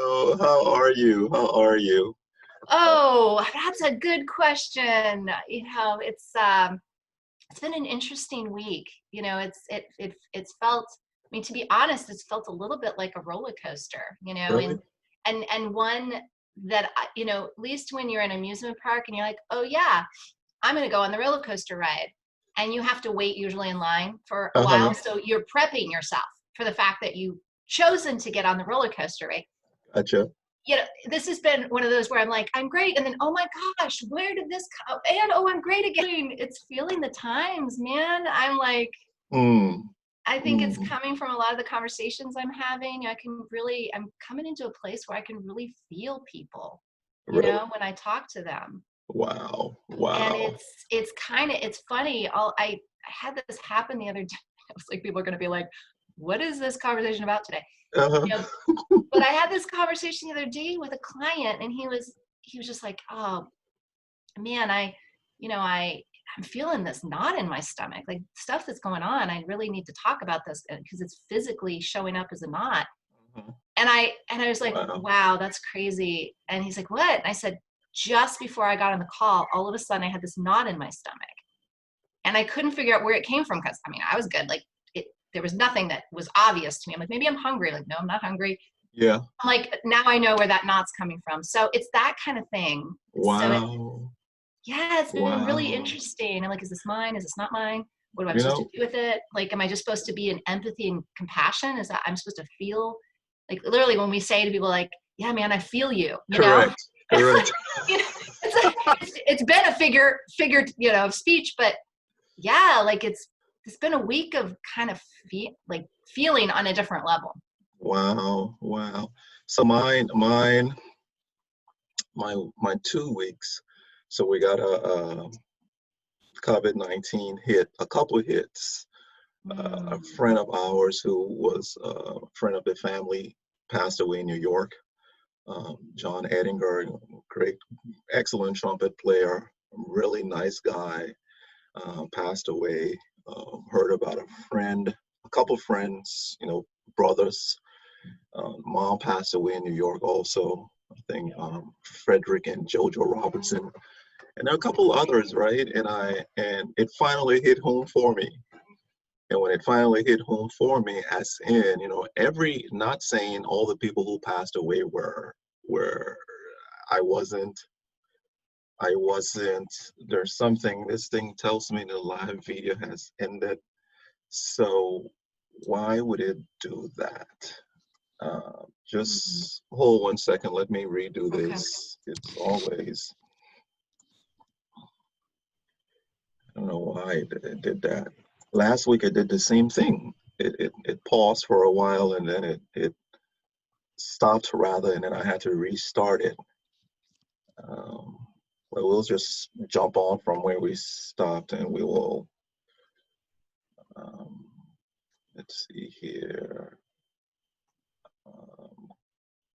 Oh, how are you? How are you? Oh, that's a good question. It's been an interesting week. It's felt, I mean, to be honest, it's felt a little bit like a roller coaster, Really? and one that at least when you're in an amusement park and you're like, "Oh yeah, I'm going to go on the roller coaster ride." And you have to wait usually in line for a Uh-huh. while, so you're prepping yourself for the fact that you've chosen to get on the roller coaster, right? Gotcha. This has been one of those where I'm like, I'm great. And then, oh my gosh, where did this come? And oh, I'm great again. It's feeling the times, man. I'm like, Mm, I think it's mm, coming from a lot of the conversations I'm having. I'm coming into a place where I can really feel people, really? when I talk to them. Wow. And Wow. it's funny. I had this happen the other day. I was like, people are going to be like, what is this conversation about today? Uh-huh. You know, but I had this conversation the other day with a client, and he was just like, "Oh man, I'm feeling this knot in my stomach, like stuff that's going on. I really need to talk about this because it's physically showing up as a knot." Uh-huh. And I was like, Wow. "Wow, that's crazy." And he's like, "What?" And I said, "Just before I got on the call, all of a sudden I had this knot in my stomach, and I couldn't figure out where it came from because I mean I was good, like there was nothing that was obvious to me. I'm like, maybe I'm hungry. Like, no, I'm not hungry. Yeah. Like now I know where that knot's coming from." So it's that kind of thing. So Wow. yeah, it's been really Wow. interesting. I'm like, is this mine? Is this not mine? What am I You supposed to know, do with it? Like, am I just supposed to be in empathy and compassion? Is that I'm supposed to feel like literally when we say to people like, yeah, man, I feel you, correct. It's like, Correct. you know, it's been a figured, of speech, but yeah, like it's been a week of kind of feeling on a different level. Wow. Wow. So my 2 weeks. So we got a COVID-19 hit, a couple of hits. A Mm. friend of ours who was a friend of the family passed away in New York. John Edinger, great, excellent trumpet player, really nice guy, passed away. Heard about a friend, a couple friends, brothers. Mom passed away in New York also. I think Frederick and Jojo Robertson, and there are a couple others, right? And it finally hit home for me. And when it finally hit home for me, as in, not saying all the people who passed away were, I wasn't, there's something, this thing tells me the live video has ended. So why would it do that? Mm. Just hold 1 second, let me redo Okay. this. It's always, I don't know why it did that. Last week it did the same thing. It paused for a while and then it stopped rather, and then I had to restart it. Um, well, we'll just jump on from where we stopped and we will, um, let's see here, um,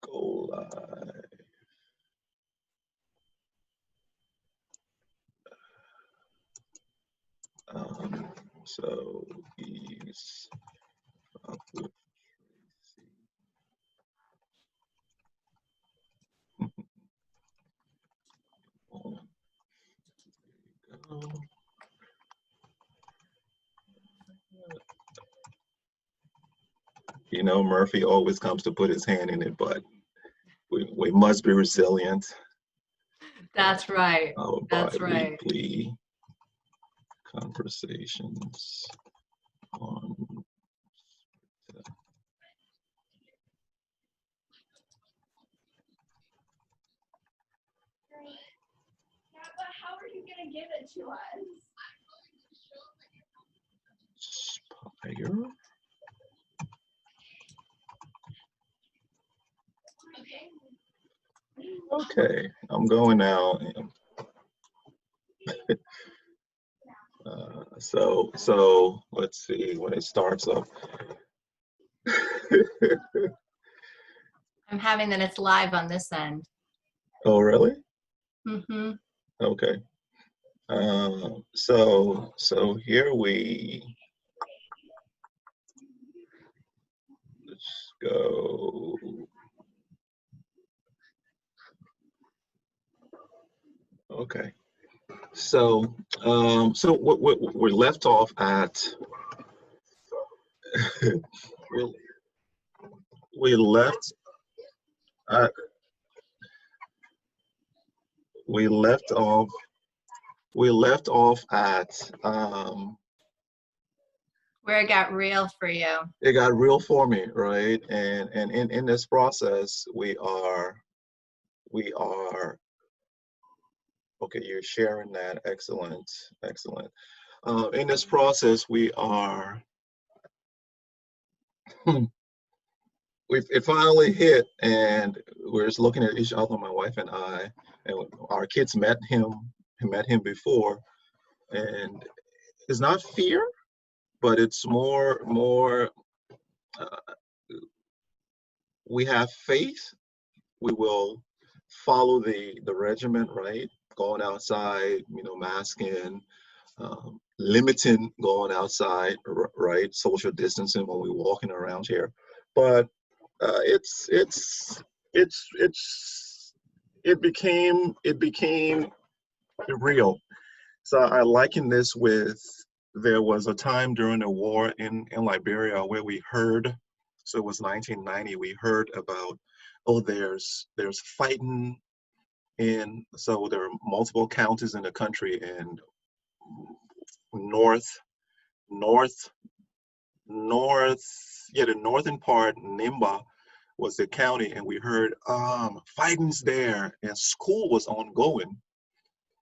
go live. Um, so he's up with Tracy. Murphy always comes to put his hand in it, but we must be resilient. Uh, That's right. our That's right. bi-weekly conversations on. Yeah, but how are you going to give it to us? Spire. Okay, I'm going now. So let's see when it starts up. I'm having that it's live on this end. Oh, really? Mm-hmm. Okay. So here let's go. Okay. So, we left off at we, we left uh, we left off we left off at Where it got real for you. it got real for me, right? And in this process, we are okay. You're sharing that. Excellent, excellent. In this process, we are. It finally hit, and we're just looking at each other, my wife and I, and our kids met him before, and it's not fear, but it's more. Uh, we have faith. We will follow the regiment, right? Going outside, masking, limiting going outside, right? Social distancing when we're walking around here, but it became real. So I liken this with, there was a time during the war in Liberia where we heard, so it was 1990, we heard about, oh, there's fighting in, so there are multiple counties in the country, and north, north, north, yeah, the northern part, Nimba, was the county, and we heard fighting's there, and school was ongoing.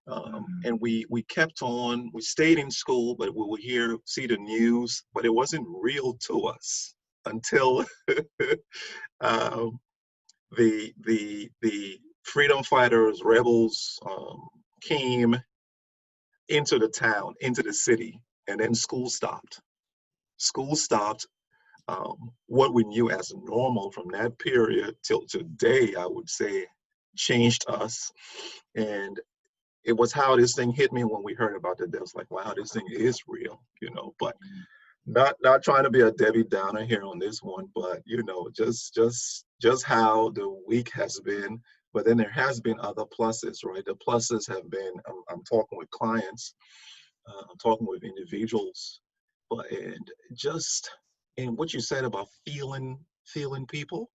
And we kept on, we stayed in school, but we would see the news, but it wasn't real to us until um, the freedom fighters, rebels, came into the town, into the city, and then school stopped. School stopped. What we knew as normal from that period till today, I would say, changed us. And it was how this thing hit me when we heard about it. That was like, wow, this thing is real, but not trying to be a Debbie Downer here on this one, but just how the week has been. But then there has been other pluses, right? The pluses have been, I'm talking with clients, I'm talking with individuals, but and just and what you said about feeling people,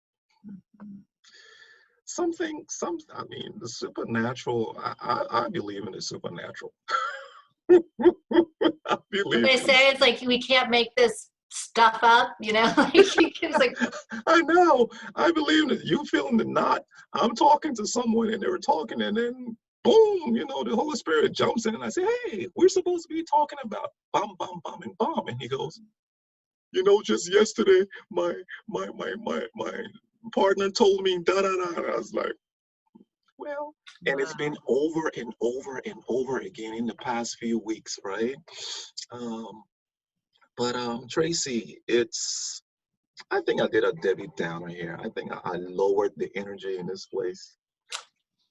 I mean, the supernatural, I believe in the supernatural. I What believe they in say, it's like we can't make this stuff up, like it's like, I know. I believe that you feeling the knot. I'm talking to someone and they were talking, and then boom, the Holy Spirit jumps in, and I say, hey, we're supposed to be talking about bum, bum, bum, and bum. And he goes, just yesterday, my partner told me da da da. And I was like, well, and it's been over and over and over again in the past few weeks, right? Um, but Traci, I think I did a Debbie Downer here. I think I lowered the energy in this place.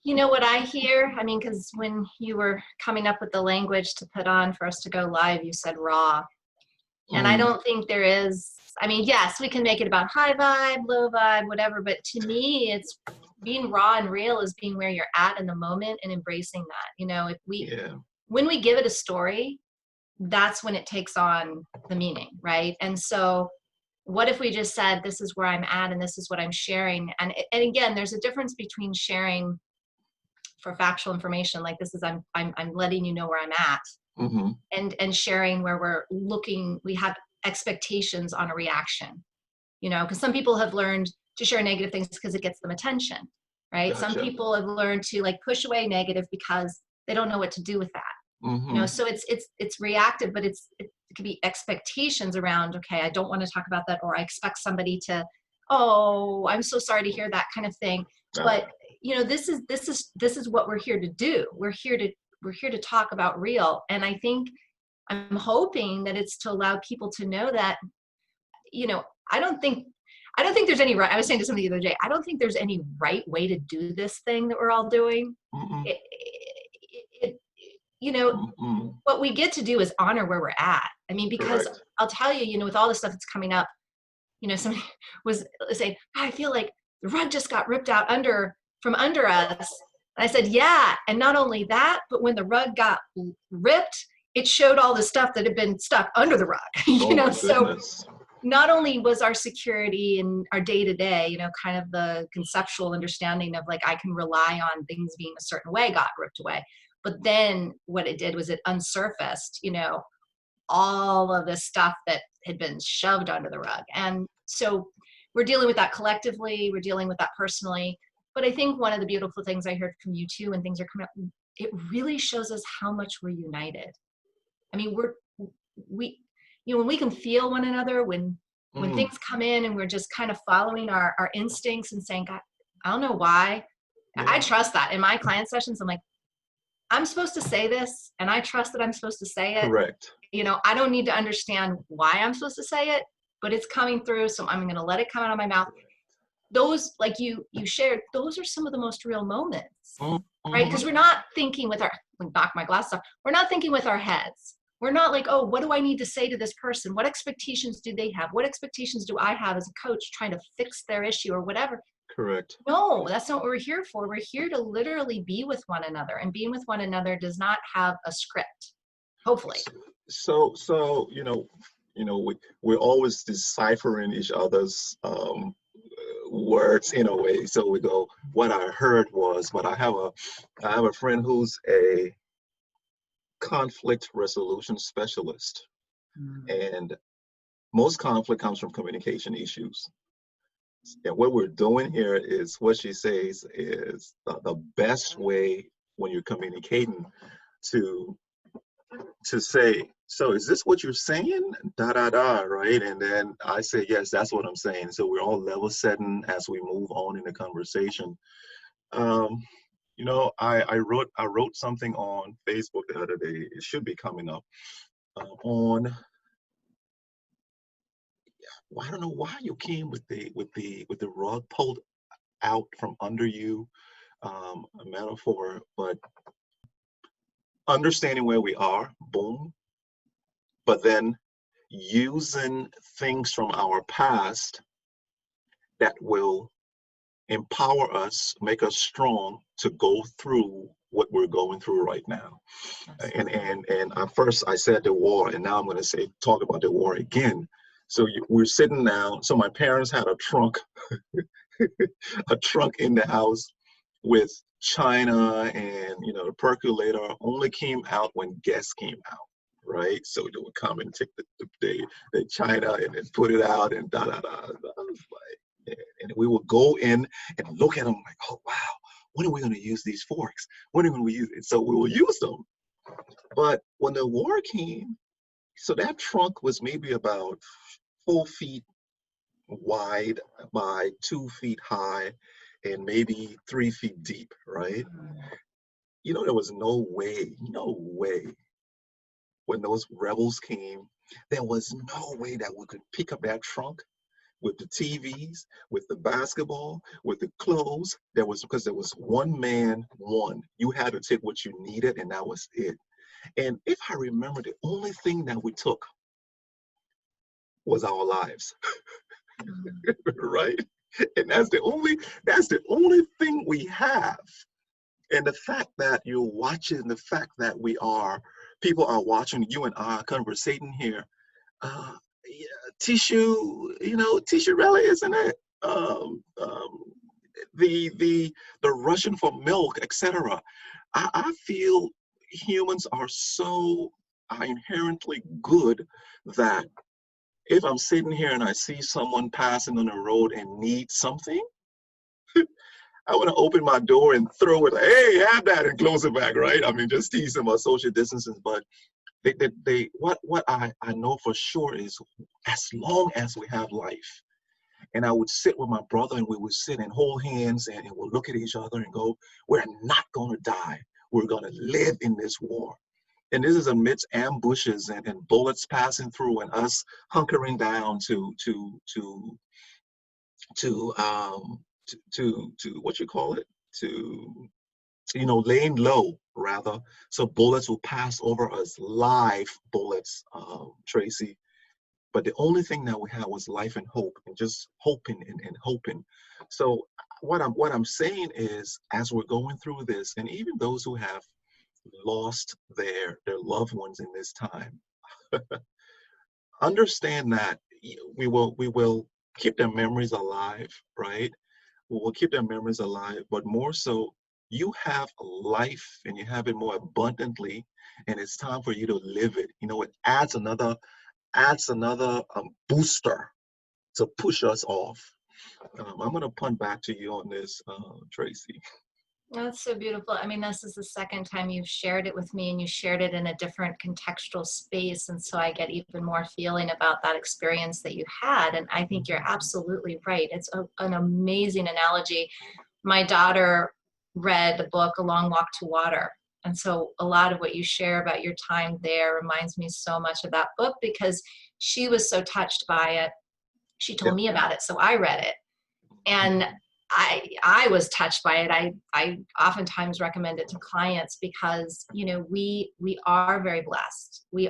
what I hear, I mean, because when you were coming up with the language to put on for us to go live, you said raw. And I don't think there is, I mean, yes, we can make it about high vibe, low vibe, whatever, but to me, it's being raw and real is being where you're at in the moment and embracing that. When we give it a story, that's when it takes on the meaning, right? And so what if we just said, this is where I'm at and this is what I'm sharing? And again, there's a difference between sharing for factual information, like this is, I'm letting you know where I'm at, and sharing where we have expectations on a reaction, because some people have learned to share negative things because it gets them attention, right? Gotcha. Some people have learned to like push away negative because they don't know what to do with that. So it's reactive, but it could be expectations around, okay, I don't want to talk about that, or I expect somebody to, oh, I'm so sorry to hear that kind of thing. But this is what we're here to do. We're here to talk about real. And I think I'm hoping that it's to allow people to know that, I don't think there's any right. I was saying to somebody the other day, I don't think there's any right way to do this thing that we're all doing. What we get to do is honor where we're at. I mean, because correct. I'll tell you, with all the stuff that's coming up, somebody was saying, I feel like the rug just got ripped out from under us. And I said, yeah. And not only that, but when the rug got ripped, it showed all the stuff that had been stuck under the rug. Oh my So goodness. not only was our security and our day-to-day, kind of the conceptual understanding of like, I can rely on things being a certain way, got ripped away. But then what it did was it unsurfaced, all of the stuff that had been shoved under the rug. And so we're dealing with that collectively, we're dealing with that personally. But I think one of the beautiful things I heard from you too, when things are coming up, it really shows us how much we're united. I mean, we, when we can feel one another, when Mm, things come in and we're just kind of following our instincts and saying, God, I don't know why. I yeah, trust that in my client sessions. I'm like, I'm supposed to say this, and I trust that I'm supposed to say it. correct. I don't need to understand why I'm supposed to say it, but it's coming through, so I'm going to let it come out of my mouth. Those, like you shared, those are some of the most real moments, right? Mm-hmm. Because we're not thinking with our, knock my glasses off, we're not thinking with our heads. We're not like, oh, what do I need to say to this person? What expectations do they have? What expectations do I have as a coach trying to fix their issue or whatever? Correct. No, that's not what we're here for. We're here to literally be with one another, and being with one another does not have a script, hopefully. So we're always deciphering each other's words in a way. So we go, what I heard was, but I have a friend who's a conflict resolution specialist, and most conflict comes from communication issues. And what we're doing here is what she says is the best way when you're communicating to say, so is this what you're saying? Da da da, right? And then I say, yes, that's what I'm saying. So we're all level setting as we move on in the conversation. Um, I wrote something on Facebook the other day. It should be coming up on. Well, I don't know why you came with the rug pulled out from under you, a metaphor, but understanding where we are, boom, but then using things from our past that will empower us, make us strong to go through what we're going through right now. And at first I said the war, and now I'm going to say talk about the war again. So we're sitting down. So my parents had a trunk, a trunk in the house with china, and the percolator only came out when guests came out. Right, so they would come and take the china and then put it out and da da da. I was like, and we would go in and look at them like, oh wow, when are we going to use these forks? When are we going to use it? So we will use them. But when the war came, so that trunk was maybe about 4 feet wide by 2 feet high and maybe 3 feet deep, right? There was no way when those rebels came, there was no way that we could pick up that trunk with the TVs, with the basketball, with the clothes. Because there was one man, one. You had to take what you needed, and that was it. And if I remember, the only thing that we took was our lives, right? And that's the only thing we have. And the fact that you're watching, the fact that people are watching you and I conversating here, yeah, tissue really, isn't it? The rushing for milk, etc. I feel humans are inherently good that if I'm sitting here and I see someone passing on the road and need something, I want to open my door and throw it like, hey, have that, and close it back, right? I mean, just teasing about social distancing, but what I know for sure is as long as we have life, and I would sit with my brother and we would sit and hold hands and we'll look at each other and go, we're not going to die. We're going to live in this war. And this is amidst ambushes and bullets passing through and us hunkering down to what you call it, to laying low rather, so bullets will pass over us, live bullets, Traci. But the only thing that we had was life and hope, and just hoping and hoping. So what I'm saying is, as we're going through this, and even those who have lost their loved ones in this time, understand that we will keep their memories alive, right? We will keep their memories alive, but more so, you have a life and you have it more abundantly, and it's time for you to live it. It adds another booster to push us off. I'm going to punt back to you on this, Traci. That's so beautiful. I mean, this is the second time you've shared it with me, and you shared it in a different contextual space. And so I get even more feeling about that experience that you had. And I think you're absolutely right. It's an amazing analogy. My daughter read the book A Long Walk to Water. And so a lot of what you share about your time there reminds me so much of that book, because she was so touched by it. She Yeah. told me about it, so I read it. And I was touched by it. I oftentimes recommend it to clients because, we are very blessed. We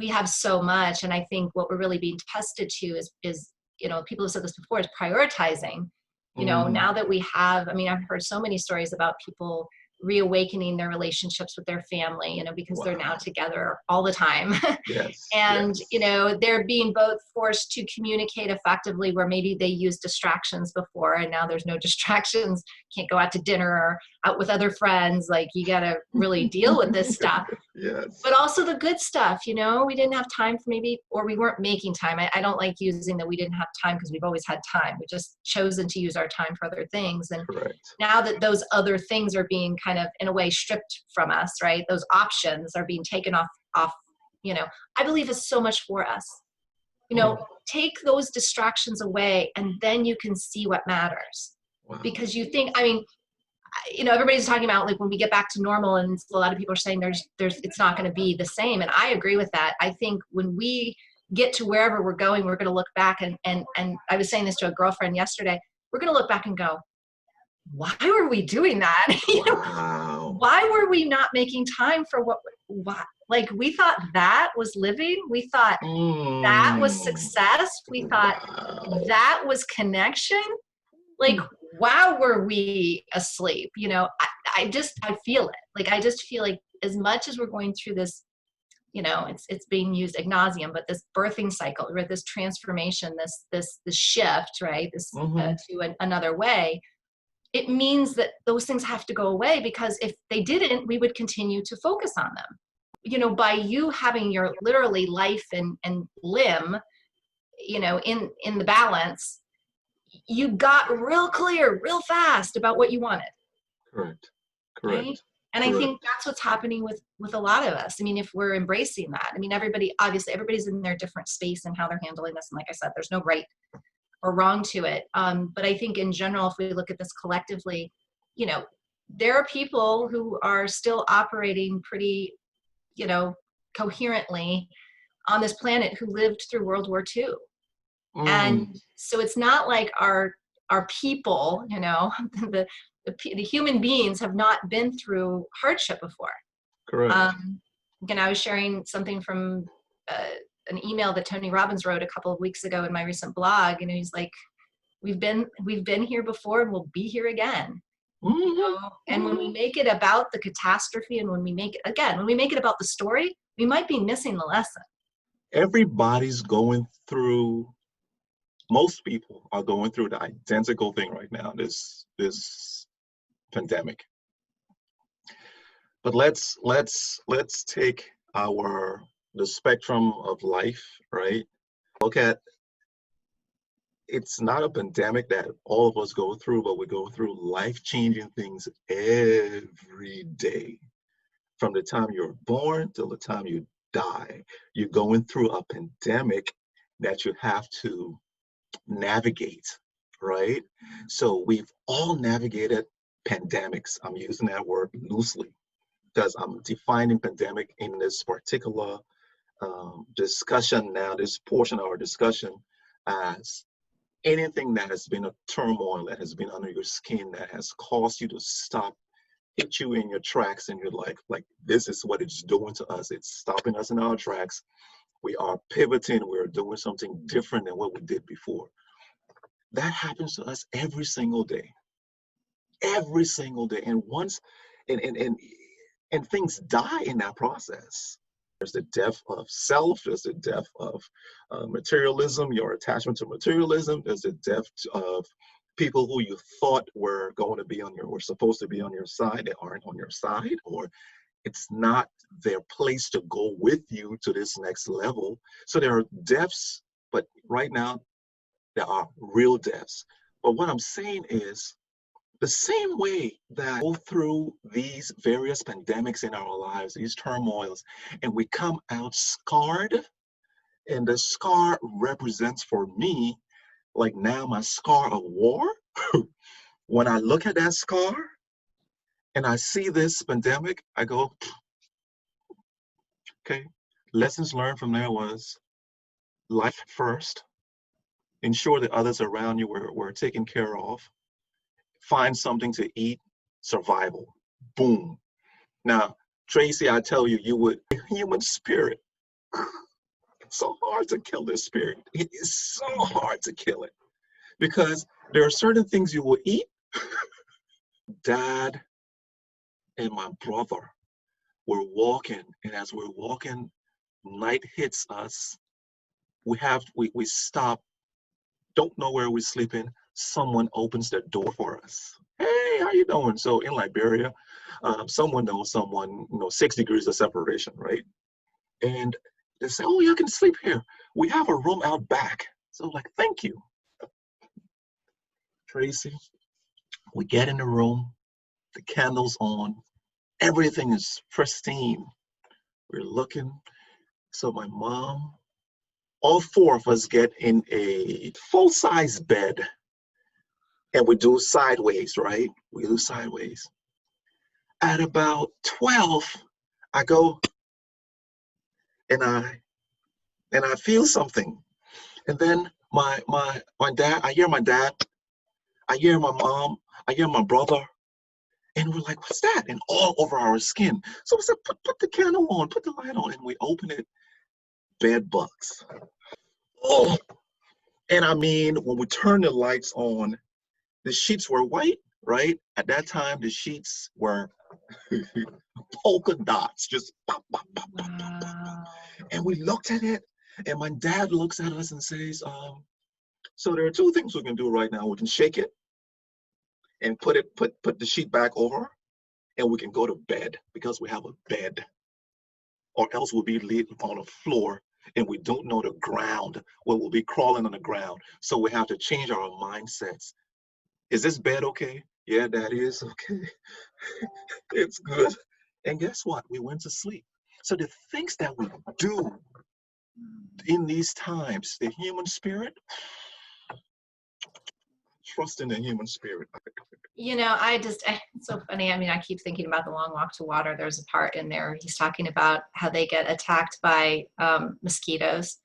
have so much. And I think what we're really being tested to is, people have said this before, is prioritizing. Now that we have, I mean, I've heard so many stories about people reawakening their relationships with their family, because they're now Wow. together all the time. Yes. And Yes. they're being both forced to communicate effectively, where maybe they used distractions before and now there's no distractions. Can't go out to dinner or out with other friends. Like, you got to really deal with this stuff. Yes. But also the good stuff. We didn't have time for, maybe, or we weren't making time. I don't like using that we didn't have time, because we've always had time. We've just chosen to use our time for other things. And Correct. now that those other things are being kind of, in a way, stripped from us, right? Those options are being taken off, I believe is so much for us. Oh, Take those distractions away, and then you can see what matters. wow. Because you think, I mean, everybody's talking about, like, when we get back to normal, and a lot of people are saying it's not going to be the same. And I agree with that. I think when we get to wherever we're going, we're going to look back, and I was saying this to a girlfriend yesterday, we're going to look back and go, why were we doing that? Wow. Why were we not making time for what, like, we thought that was living. We thought that was Mm, success. We thought wow. that was connection. Like, wow, were we asleep? I feel it. Like, I just feel like, as much as we're going through this, it's being used ad nauseum, but this birthing cycle, or this transformation, this shift, right? This Mm-hmm. to another way. It means that those things have to go away, because if they didn't, we would continue to focus on them. By you having your literally life and limb, in the balance, you got real clear real fast about what you wanted, Correct. right? Correct. And I think Correct. that's what's happening with a lot of us. I mean, if we're embracing that, I mean, everybody's in their different space and how they're handling this. And like I said, there's no right or wrong to it. But I think in general, if we look at this collectively, you know, there are people who are still operating pretty, coherently on this planet, who lived through World War II. And Mm, so it's not like our people, the human beings have not been through hardship before. correct. Again, I was sharing something from uh, an email that Tony Robbins wrote a couple of weeks ago in my recent blog. He's like, we've been here before, and we'll be here again. Mm-hmm. And when we Mm-hmm. make it about the catastrophe, and when we make it about the story, we might be missing the lesson. Everybody's going through, most people are going through the identical thing right now, this pandemic. But let's take the spectrum of life, right? Look at, it's not a pandemic that all of us go through, but we go through life-changing things every day. From the time you're born till the time you die, you're going through a pandemic that you have to navigate, right? So we've all navigated pandemics. I'm using that word loosely because I'm defining pandemic in this particular discussion now, this portion of our discussion, as anything that has been a turmoil, that has been under your skin, that has caused you to stop, hit you in your tracks, and you're like, this is what it's doing to us. It's stopping us in our tracks. We are pivoting. We're doing something different than what we did before. That happens to us every single day. Every single day. And once and and and and things die in that process. There's the death of self, there's the death of materialism, your attachment to materialism, there's the death of people who you thought were going to be on your, were supposed to be on your side, that aren't on your side, or it's not their place to go with you to this next level. So there are deaths, but right now there are real deaths. But what I'm saying is, the same way that we go through these various pandemics in our lives, these turmoils, and we come out scarred, and the scar represents for me, like now, my scar of war. When I look at that scar and I see this pandemic, I go, okay, lessons learned from there was life first, ensure that others around you were taken care of, find something to eat, survival, boom. Now, Traci, I tell you, you would, human spirit, it's so hard to kill this spirit. It is so hard to kill it because there are certain things you will eat. Dad and my brother were walking, and as we're walking, night hits us. We stop, don't know where we're sleeping. Someone opens the door for us. Hey, how you doing? So in Liberia, someone knows someone, 6 degrees of separation, right? And they say, oh, you can sleep here. We have a room out back. So like, thank you, Traci. We get in the room, the candles on, everything is pristine. We're looking. So my mom, all four of us get in a full-size bed, and we do sideways, right? We do sideways. At about 12, I go and I feel something. And then my dad, I hear my dad, I hear my mom, I hear my brother, and we're like, what's that? And all over our skin. So we said, put the candle on, put the light on, and we open it, bed bugs. Oh, and I mean, when we turn the lights on, the sheets were white, right? At that time, the sheets were polka dots, just pop, pop, pop, pop, pop, pop, pop. And we looked at it, and my dad looks at us and says, so there are two things we can do right now. We can shake it and put the sheet back over, and we can go to bed because we have a bed, or else we'll be on the floor and we don't know the ground, where we'll be crawling on the ground. So we have to change our mindsets. Is this bed okay? Yeah, that is okay. It's good. And guess what? We went to sleep. So the things that we do in these times, the human spirit, trust in the human spirit. It's so funny. I mean, I keep thinking about The Long Walk to Water. There's a part in there he's talking about how they get attacked by mosquitoes.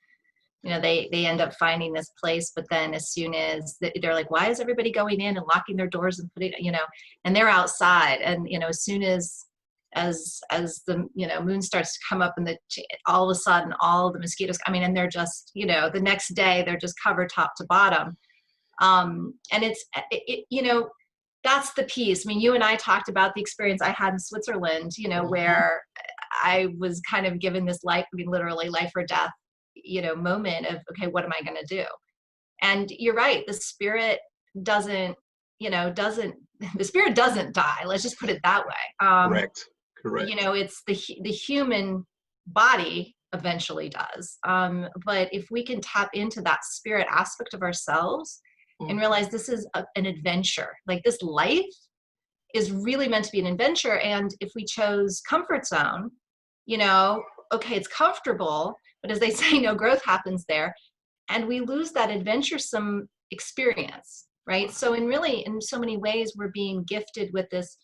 They end up finding this place, but then as soon as they're like, why is everybody going in and locking their doors and putting, and they're outside, and as soon as the moon starts to come up, and all of a sudden all the mosquitoes, and they're just, the next day they're just covered top to bottom. And that's the piece. I mean, you and I talked about the experience I had in Switzerland, where I was kind of given this life, literally life or death, moment of, okay, what am I going to do? And you're right. The spirit doesn't die. Let's just put it that way. Correct. It's the human body eventually does. But if we can tap into that spirit aspect of ourselves and realize this is an adventure, like this life is really meant to be an adventure. And if we chose comfort zone, okay, it's comfortable, but as they say, no growth happens there. And we lose that adventuresome experience, right? So in so many ways, we're being gifted with this.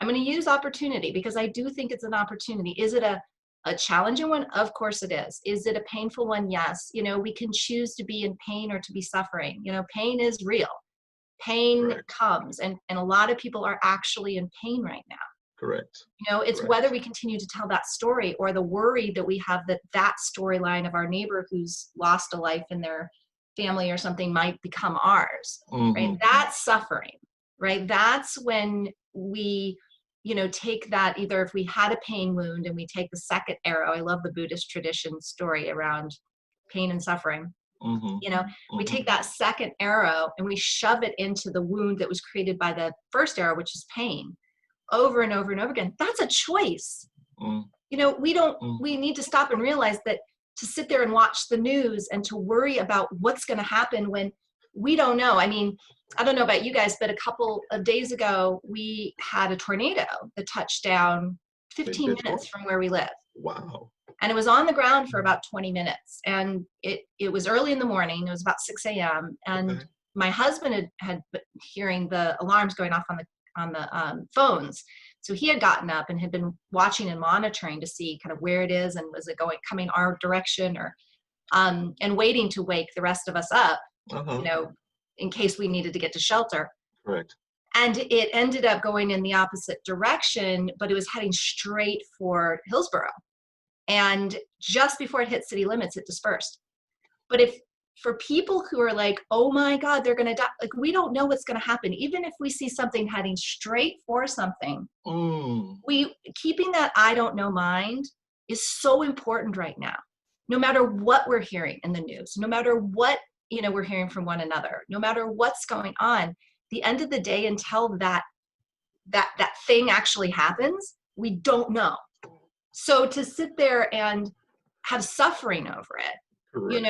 I'm going to use opportunity because I do think it's an opportunity. Is it a challenging one? Of course it is. Is it a painful one? Yes. We can choose to be in pain or to be suffering. Pain is real. Pain comes, and a lot of people are actually in pain right now. Correct. It's whether we continue to tell that story, or the worry that we have that storyline of our neighbor who's lost a life in their family or something might become ours, right? Mm-hmm. That's suffering, right? That's when we, take that, either if we had a pain wound and we take the second arrow. I love the Buddhist tradition story around pain and suffering. Mm-hmm. We Mm-hmm. take that second arrow and we shove it into the wound that was created by the first arrow, which is pain, over and over and over again. That's a choice. We need to stop and realize that to sit there and watch the news and to worry about what's going to happen when we don't know. I mean, I don't know about you guys, but a couple of days ago, we had a tornado that touched down 15 minutes from where we live. Wow. And it was on the ground for about 20 minutes. And it was early in the morning. It was about 6 a.m. And my husband had been hearing the alarms going off on the phones. So he had gotten up and had been watching and monitoring to see kind of where it is and was it coming our direction, or and waiting to wake the rest of us up, in case we needed to get to shelter. Correct. And it ended up going in the opposite direction, but it was heading straight for Hillsborough. And just before it hit city limits, it dispersed. But for people who are like, oh my God, they're going to die, like, we don't know what's going to happen. Even if we see something heading straight for something, keeping that I don't know mind is so important right now. No matter what we're hearing in the news, no matter what, we're hearing from one another, no matter what's going on, the end of the day, until that thing actually happens, we don't know. So to sit there and have suffering over it, Correct.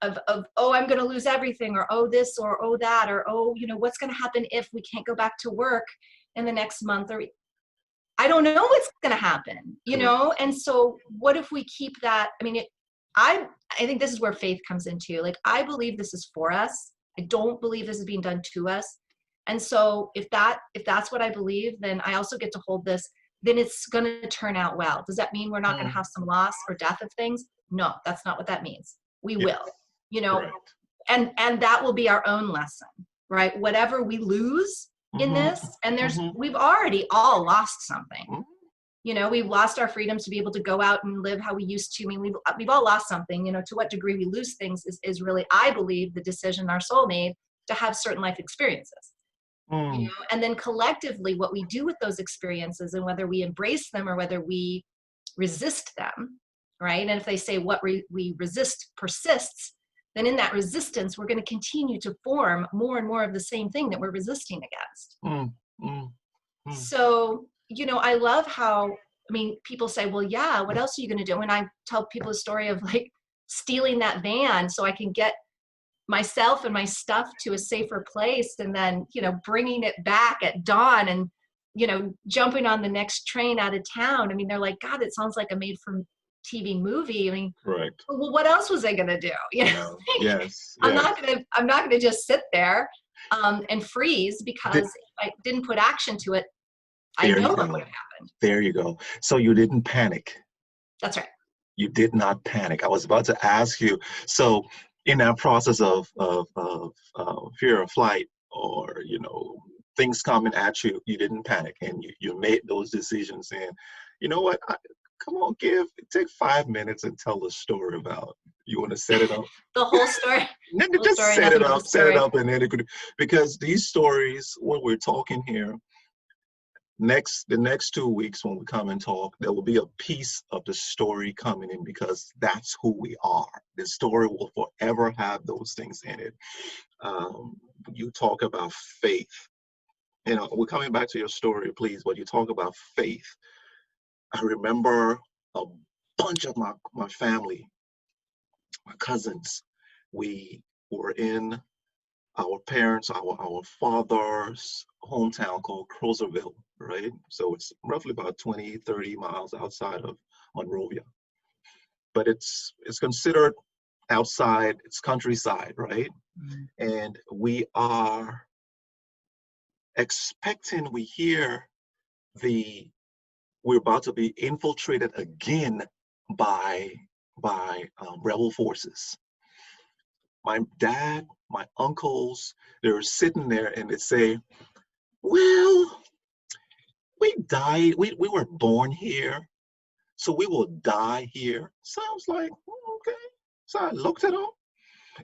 of oh, I'm going to lose everything, or oh this, or oh that, or oh, what's going to happen if we can't go back to work in the next month, or I don't know what's going to happen, And so what if we keep that? I mean, I think this is where faith comes into. Like, I believe this is for us. I don't believe this is being done to us. And so if that's what I believe, then I also get to hold this. Then it's going to turn out well. Does that mean we're not going to have some loss or death of things? No, that's not what that means. We will, Correct. and that will be our own lesson, right? Whatever we lose in this, and we've already all lost something. We've lost our freedoms to be able to go out and live how we used to. I mean, we've all lost something. To what degree we lose things is really, I believe, the decision our soul made to have certain life experiences. And then collectively, what we do with those experiences, and whether we embrace them or whether we resist them, right? And if they say what we resist persists, then in that resistance, we're going to continue to form more and more of the same thing that we're resisting against. So, I love how, people say, well, yeah, what else are you going to do? And I tell people a story of like stealing that van so I can get myself and my stuff to a safer place, and then, bringing it back at dawn and, jumping on the next train out of town. They're like, God, it sounds like a made for TV movie. Right. Well, what else was I going to do? Yes. I'm not going to just sit there and freeze, because if I didn't put action to it, I know what would have happened. There you go. So you didn't panic. That's right. You did not panic. I was about to ask you. So in that process of fear of flight, or things coming at you, you didn't panic, and you made those decisions. And you know what? Come on, take 5 minutes and tell the story about. You want to set it up? The whole story. Just set it up, and then it could, because these stories, when we're talking here, the next 2 weeks when we come and talk, there will be a piece of the story coming in, because that's who we are. The story will forever have those things in it. You talk about faith. We're coming back to your story, please, but you talk about faith. I remember a bunch of my family, my cousins, we were in our father's hometown called Croserville, right? So it's roughly about 20, 30 miles outside of Monrovia. But it's considered outside, it's countryside, right? And we are expecting, we're about to be infiltrated again by rebel forces. My dad, my uncles, they're sitting there and they say, well, we died, we were born here, so we will die here. So I was like, okay. So I looked at them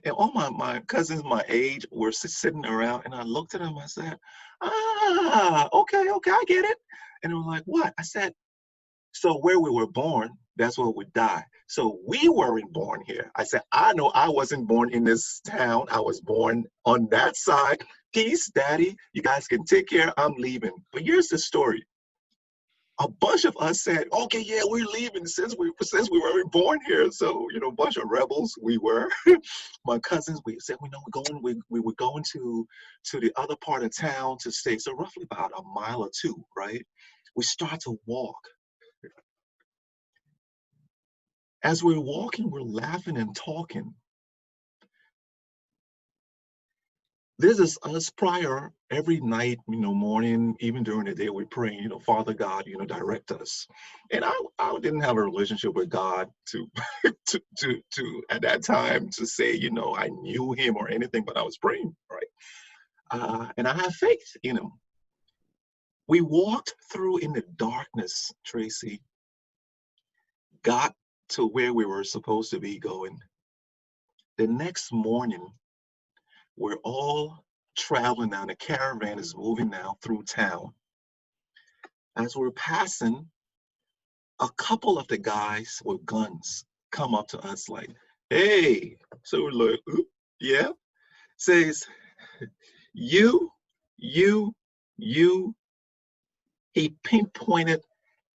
And all my cousins my age were sitting around, and I looked at them. I said, okay, I get it. And they were like, what? I said, so where we were born, that's where we die. So we weren't born here. I said, I know I wasn't born in this town. I was born on that side. Peace, Daddy. You guys can take care. I'm leaving. But here's the story. A bunch of us said, okay, yeah, we're leaving since we weren't born here. So, a bunch of rebels we were. My cousins, we said, we were going to the other part of town to stay. So roughly about a mile or two, right? We start to walk. As we're walking, we're laughing and talking. This is us prior every night, morning, even during the day, we're praying, Father God, direct us. And I didn't have a relationship with God to, to at that time to say, I knew him or anything, but I was praying, right? And I have faith in him. We walked through in the darkness, Traci, got to where we were supposed to be going. The next morning, we're all traveling now. The caravan is moving now through town. As we're passing, a couple of the guys with guns come up to us like, hey. So we're like, oop, yeah. Says, you. He pinpointed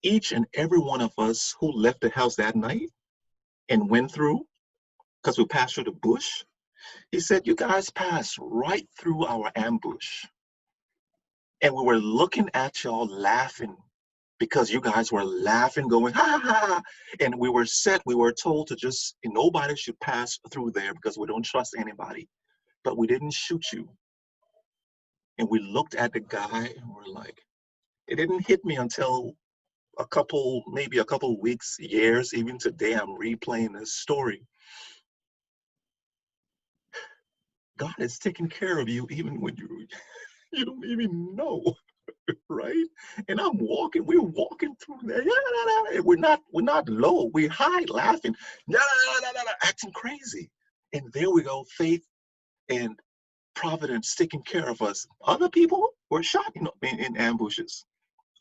each and every one of us who left the house that night and went through, because we passed through the bush. He said, you guys passed right through our ambush. And we were looking at y'all laughing because you guys were laughing, going, ha, ha, ha. And we were told to just, nobody should pass through there because we don't trust anybody. But we didn't shoot you. And we looked at the guy and we're like, it didn't hit me until maybe a couple weeks, years, even today, I'm replaying this story. God is taking care of you even when you don't even know, right? And we're walking through there, and we're not low, we're high, laughing, acting crazy. And there we go, faith and providence taking care of us. Other people were shot in ambushes.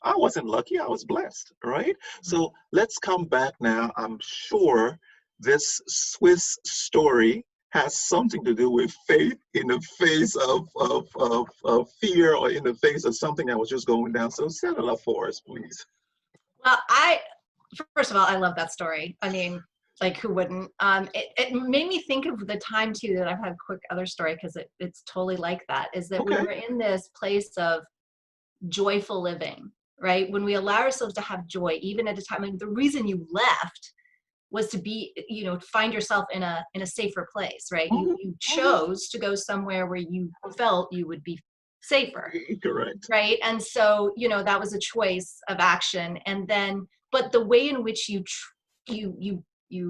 I wasn't lucky, I was blessed, right? So let's come back now. I'm sure this Swiss story has something to do with faith in the face of fear, or in the face of something that was just going down. So set it up for us, please. Well, first of all, I love that story. I mean, like, who wouldn't? It made me think of the time too that I've had a quick other story, because it's totally like that, is that we were in this place of joyful living, right? When we allow ourselves to have joy, even at a time, like, the reason you left was to be, find yourself in a safer place, right? You chose to go somewhere where you felt you would be safer. Correct. Right. And so, that was a choice of action. And then, but the way in which you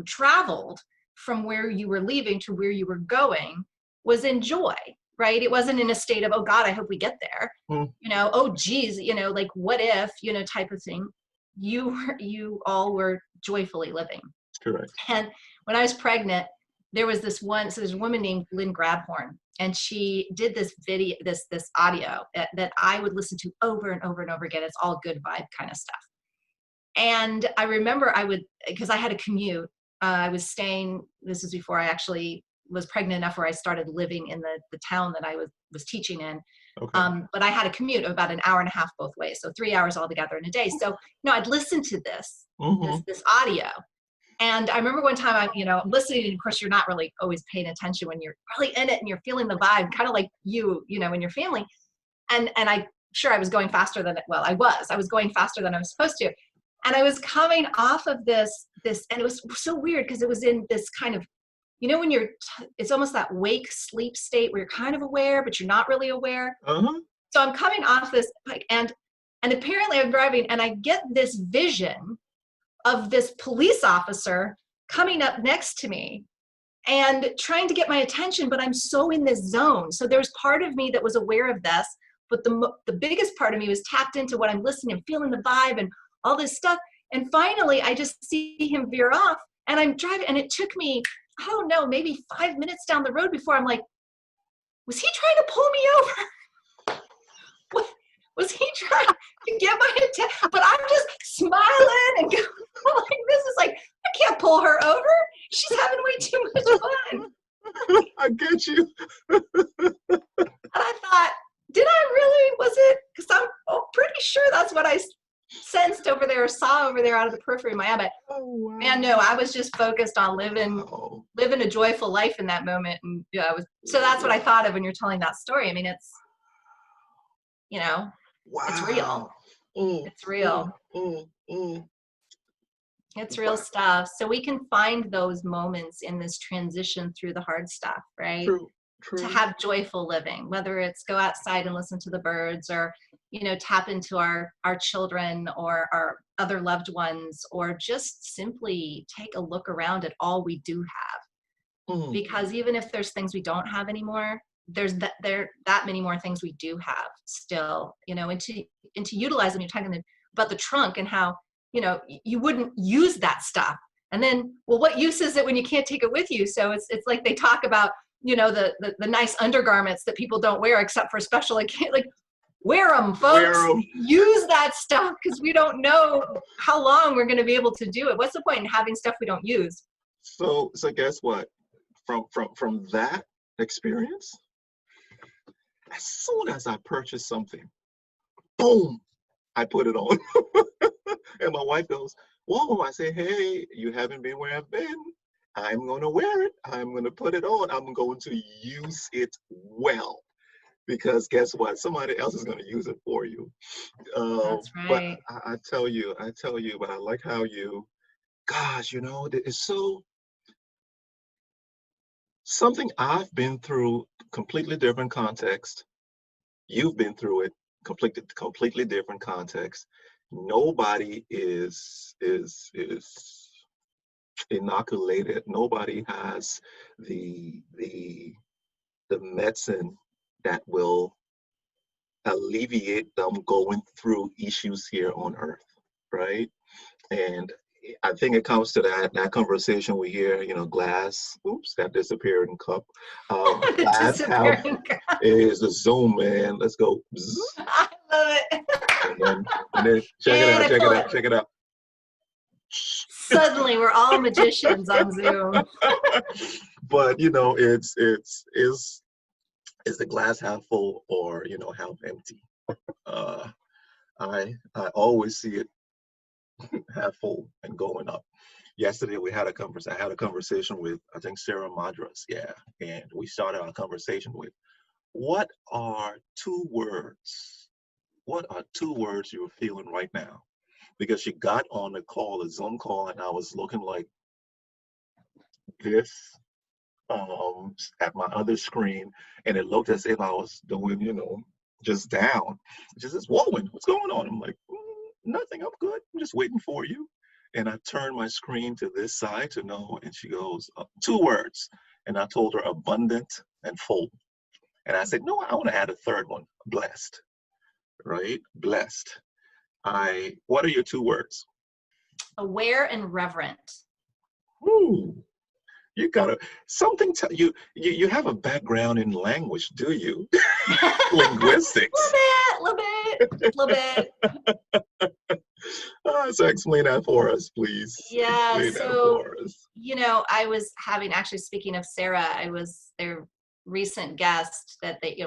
traveled from where you were leaving to where you were going was in joy, right? It wasn't in a state of, oh God, I hope we get there. Oh geez, like, what if, type of thing. You all were joyfully living. Correct. And when I was pregnant, there was there's a woman named Lynn Grabhorn, and she did this video, this audio that I would listen to over and over and over again. It's all good vibe kind of stuff. And I remember because I had a commute, I was staying, this is before I actually was pregnant enough where I started living in the town that I was teaching in. Okay. But I had a commute of about an hour and a half both ways. So 3 hours altogether in a day. So, I'd listen to this audio. And I remember one time I'm listening, and of course you're not really always paying attention when you're really in it and you're feeling the vibe, kind of like in your family. And I was going faster than, I was going faster than I was supposed to. And I was coming off of this, and it was so weird because it was in this kind of, when it's almost that wake sleep state where you're kind of aware, but you're not really aware. So I'm coming off this, and apparently I'm driving, and I get this vision of this police officer coming up next to me and trying to get my attention, but I'm so in this zone. So there's part of me that was aware of this, but the biggest part of me was tapped into what I'm listening and feeling the vibe and all this stuff. And finally, I just see him veer off, and I'm driving, and it took me, I don't know, maybe 5 minutes down the road before I'm like, was he trying to pull me over? What, was he trying to get my attention? But I'm just smiling and going like, this is like, I can't pull her over. She's having way too much fun. I get you. And I thought, did I really? Was it? Because I'm pretty sure that's what I sensed over there or saw over there out of the periphery of my eye. But Wow. man, no, I was just focused on living a joyful life in that moment. And yeah, so that's what I thought of when you're telling that story. I mean, it's, it's real. It's real. It's real stuff. So we can find those moments in this transition through the hard stuff, right? True. To have joyful living, whether it's go outside and listen to the birds, or tap into our children or our other loved ones, or just simply take a look around at all we do have. Because even if there's things we don't have anymore, there's that many more things we do have still, and to utilize them. You're talking about the trunk and how you wouldn't use that stuff, and then, well, what use is it when you can't take it with you? So it's like they talk about the nice undergarments that people don't wear except for special, like wear them, folks. Wear 'em. Use that stuff, because we don't know how long we're going to be able to do it. What's the point in having stuff we don't use? So guess what? From that experience, as soon as I purchase something, boom, I put it on. And my wife goes, whoa. I say, hey, you haven't been where I've been. I'm going to wear it. I'm going to put it on. I'm going to use it well. Because guess what? Somebody else is going to use it for you. That's right. But I tell you, but I like how gosh, it's so, something I've been through, completely different context. You've been through it, completely different context. Nobody is inoculated. Nobody has the medicine that will alleviate them going through issues here on earth, right? And I think it comes to that conversation we hear, glass, oops, that disappeared in cup. Glass half is the Zoom, man. Let's go. I love it. And then check it out. Suddenly we're all magicians on Zoom. But it's the glass half full or half empty. I always see it half full and going up. Yesterday I had a conversation with, I think, Sarah Madras, and we started our conversation with, what are two words you're feeling right now? Because she got on a Zoom call, and I was looking like this at my other screen, and it looked as if I was doing, just down. She says, Wulwyn, what's going on? I'm like, nothing, I'm good. I'm just waiting for you. And I turned my screen to this side to know, and she goes, two words. And I told her abundant and full. And I said, no, I want to add a third one, blessed, right? Blessed. What are your two words? Aware and reverent. Ooh, you gotta, you have a background in language, do you? Linguistics. A little bit. So explain that for us, please. Yeah, so, I was having, actually, speaking of Sarah, I was their recent guest that the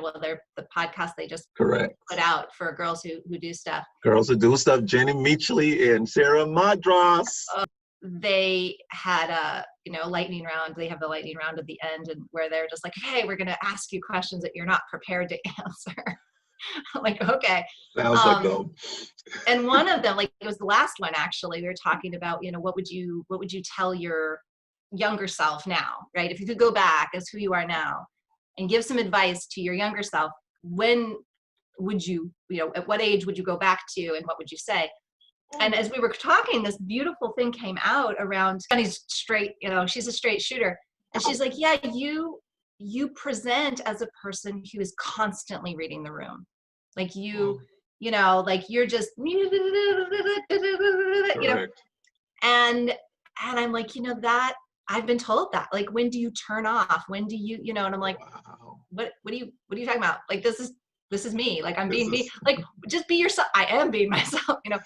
podcast they just put out for girls who do stuff. Girls who do stuff, Jenny Meachley and Sarah Madras. They had a, lightning round. They have the lightning round at the end, and where they're just like, hey, we're going to ask you questions that you're not prepared to answer. I'm like, okay. Sounds like them. And one of them, it was the last one, actually, we were talking about, what would you tell your younger self now, right? If you could go back as who you are now and give some advice to your younger self, when would you, at what age would you go back to, and what would you say? And as we were talking, this beautiful thing came out around, Sunny's straight, she's a straight shooter. And she's like, yeah, you present as a person who is constantly reading the room. Like you're just, and I'm like, that I've been told that, like, when do you turn off? When do you, you know, and I'm like, Wow. what are you talking about? Like, this is me. Like, I'm This being me. is Like, just be yourself. I am being myself, you know.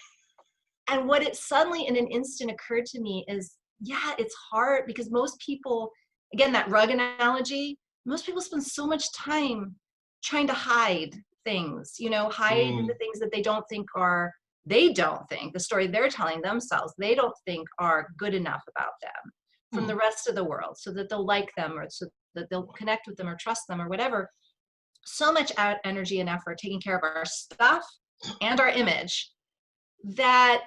And what it suddenly in an instant occurred to me is, yeah, it's hard because most people, again, that rug analogy, most people spend so much time trying to hide things, you know, hide the mm, things that they don't think, the story they're telling themselves, they don't think are good enough about them from the mm. rest of the world so that they'll like them or so that they'll connect with them or trust them or whatever. So much energy and effort taking care of our stuff and our image that